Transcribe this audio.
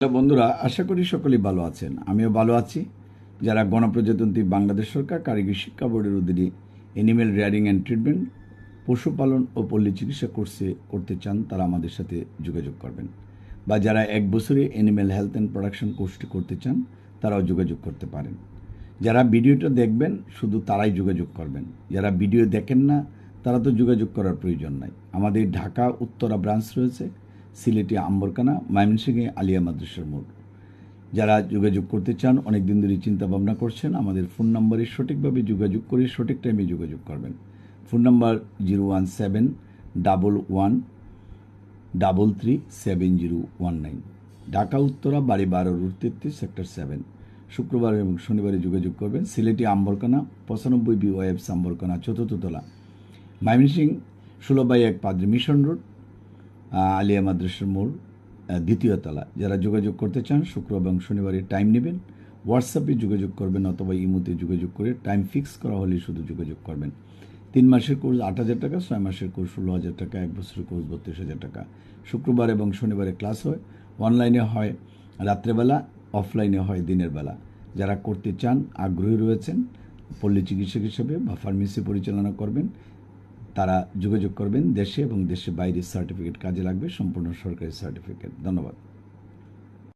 Hello বন্ধুরা, আশা করি সকলেই ভালো আছেন। আমিও ভালো আছি। যারা গণপ্রজাতন্ত্রী বাংলাদেশ সরকার কারিগরি শিক্ষা বোর্ডের অধীনে এনিম্যাল রেয়ারিং অ্যান্ড ট্রিটমেন্ট পশুপালন ও পল্লী চিকিৎসা কোর্সে করতে চান তারা আমাদের সাথে যোগাযোগ করবেন, বা যারা 1 বছরে এনিম্যাল হেলথ অ্যান্ড প্রোডাকশন কোর্সটি করতে চান তারাও যোগাযোগ করতে পারেন। যারা ভিডিওটা দেখবেন শুধু তারাই যোগাযোগ করবেন, যারা ভিডিও দেখেন না তারা তো যোগাযোগ করার প্রয়োজন নাই। আমাদের ঢাকা উত্তরা ব্রাঞ্চ রয়েছে, সিলেটে আম্বরকানা, ময়মনসিংহে আলিয়া মাদ্রাসার মোড়। যারা যোগাযোগ করতে চান, অনেক দিন ধরে চিন্তা ভাবনা করছেন, আমাদের ফোন নম্বরে সঠিকভাবে যোগাযোগ করে সঠিক টাইমে যোগাযোগ করবেন। ফোন নাম্বার 01711337019, ঢাকা উত্তরা, বাড়ি 12 রোড 33, সেক্টর 7। শুক্রবার এবং শনিবারে যোগাযোগ করবেন। সিলেটি আম্বরকানা 95 BOFs আম্বরকানা, 4th তলা। ময়মনসিংহ 16/1 পাদ্রী মিশন রোড, আলিয়া মাদ্রাসার মোড়, 2য় তলা। যারা যোগাযোগ করতে চান শুক্র এবং শনিবারে টাইম নেবেন, হোয়াটসঅ্যাপে যোগাযোগ করবেন অথবা ইমোতে যোগাযোগ করে টাইম ফিক্স করা হলে শুধু যোগাযোগ করবেন। 3 মাসের কোর্স 8,000 টাকা, 6 মাসের কোর্স 16,000 টাকা, 1 বছরের কোর্স 32,000 টাকা। শুক্রবার এবং শনিবারে ক্লাস হয়, অনলাইনে হয় রাত্রেবেলা, অফলাইনে হয় দিনের বেলা। যারা করতে চান, আগ্রহী রয়েছেন, পল্লী চিকিৎসক হিসেবে বা ফার্মেসি পরিচালনা করবেন, তারা যোগাযোগ করবেন। দেশে এবং দেশের বাইরে সার্টিফিকেট কাজে লাগবে, সম্পূর্ণ সরকারি সার্টিফিকেট। ধন্যবাদ।